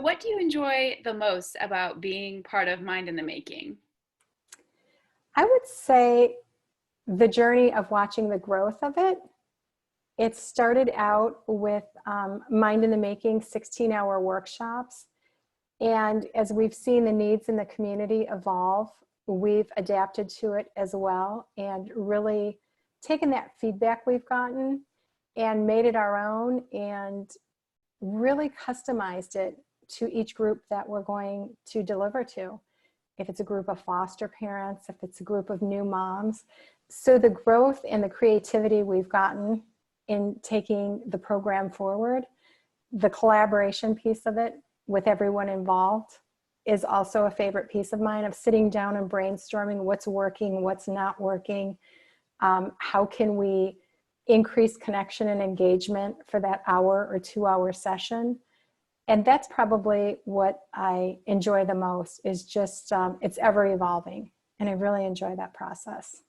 What do you enjoy the most about being part of Mind in the Making? I would say the journey of watching the growth of it. It started out with Mind in the Making 16-hour workshops. And as we've seen the needs in the community evolve, we've adapted to it as well and really taken that feedback we've gotten and made it our own and really customized it to each group that we're going to deliver to. If it's a group of foster parents, if it's a group of new moms. So the growth and the creativity we've gotten in taking the program forward, the collaboration piece of it with everyone involved is also a favorite piece of mine, of sitting down and brainstorming what's working, what's not working, how can we increase connection and engagement for that hour or 2-hour session. And that's probably what I enjoy the most, is just, it's ever evolving. And I really enjoy that process.